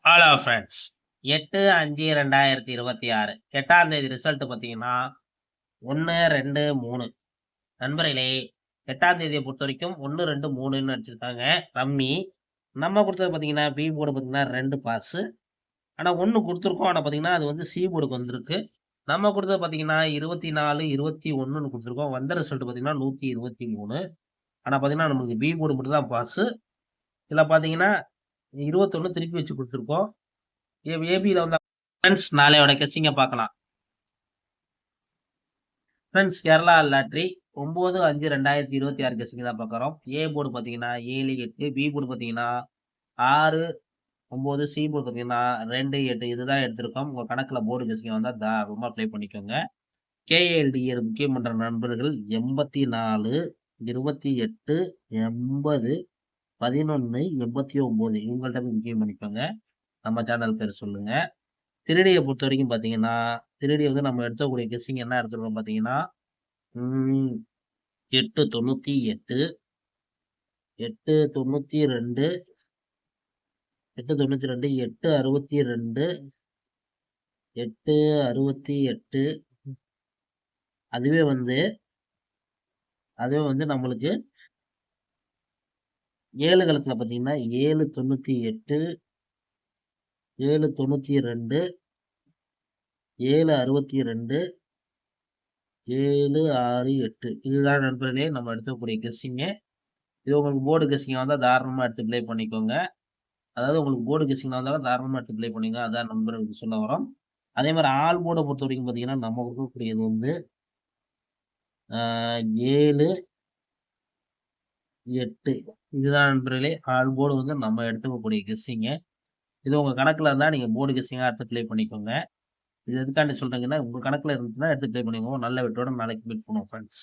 Hello friends. 8/5/2026 8ஆம் தேதி result பார்த்தீங்கன்னா 1, 2, 3. நண்பர்களே, 8ஆம் தேதியை பொறுத்த வரைக்கும் 1, 2, 3ன்னு அடிச்சிருக்காங்க ரம்மி. நம்ம கொடுத்தது பார்த்தீங்கன்னா பி போர்டு பார்த்தீங்கன்னா 2 பாஸு. ஆனால் 1 கொடுத்துருக்கோம். ஆனால் பார்த்தீங்கன்னா அது வந்து சி போர்டுக்கு வந்திருக்கு. நம்ம கொடுத்தது பார்த்தீங்கன்னா 24, 21ன்னு கொடுத்துருக்கோம். வந்த ரிசல்ட் பார்த்தீங்கன்னா 123. ஆனால் பார்த்தீங்கன்னா நமக்கு பி போர்டு மட்டும் தான் பாஸு. இதில் பார்த்தீங்கன்னா 21 திருப்பி வச்சு கொடுத்துருக்கோம். ஏபியில் வந்து ஃப்ரெண்ட்ஸ் நாளையோட கெஸ்ஸிங்க பார்க்கலாம். ஃப்ரெண்ட்ஸ் கேரளா லாட்ரி 9/5/2026 கெஸ்ஸிங் தான் பார்க்குறோம். ஏ போர்டு பார்த்தீங்கன்னா 7, 8, பி போர்டு பார்த்தீங்கன்னா 6, 9, சி போர்டு பார்த்தீங்கன்னா 2, 8 இதுதான் எடுத்திருக்கோம். உங்கள் கணக்கில் போர்டு கெஸ்ஸிங் வந்தால் தாராளமாக ப்ளே பண்ணிக்கோங்க. கேஏஎல்டிஏ முக்கியம் பண்ற நண்பர்கள் 84, 28, 80, 11, 89 இவங்கள்ட்ட போய் முக்கியம் பண்ணிக்கோங்க. நம்ம சேனல் பேர் சொல்லுங்க. திருடியை பொறுத்த வரைக்கும் பார்த்தீங்கன்னா, திருடி வந்து நம்ம எடுக்கக்கூடிய கெஸ்ஸிங் என்ன எடுத்துருக்கோம் பார்த்தீங்கன்னா, 898, 892, 892, 862, 868 அதுவே வந்து நம்மளுக்கு 7 கலத்துல பார்த்தீங்கன்னா 798, 792, 762, 768 இதுதான் நண்பர்களே நம்ம எடுக்கக்கூடிய கெஸ்ஸிங்கு. இது உங்களுக்கு போர்டு கெஸ்ஸிங் வந்தால் தாராளமாக எடுத்து ப்ளே பண்ணிக்கோங்க. அதாவது உங்களுக்கு போர்டு கெஸ்ஸிங் வந்தாலும் தாராளமாக எடுத்து ப்ளே பண்ணிங்க. அதான் நண்பர்களுக்கு சொல்ல வரோம். அதே மாதிரி ஆல் போர்டை பொறுத்த வரைக்கும் பார்த்தீங்கன்னா நம்ம கொடுக்கக்கூடியது வந்து 7, 8 இதுதான் நண்பர்களே ஆல் போர்டு வந்து நம்ம எடுத்துக்கக்கூடிய கெஸ்ஸிங்கு. இது உங்கள் கணக்கில் இருந்தால் நீங்கள் போர்டு கெஸ்ஸிங்காக எடுத்து ப்ளே பண்ணிக்கோங்க. இது எதுக்காண்டி சொல்கிறீங்கன்னா உங்கள் கணக்கில் இருந்துச்சுன்னா எடுத்து ப்ளே பண்ணிக்கோங்க. நல்ல வெட்டோட நாளைக்கு மீட் பண்ணுவோம் ஃப்ரெண்ட்ஸ்.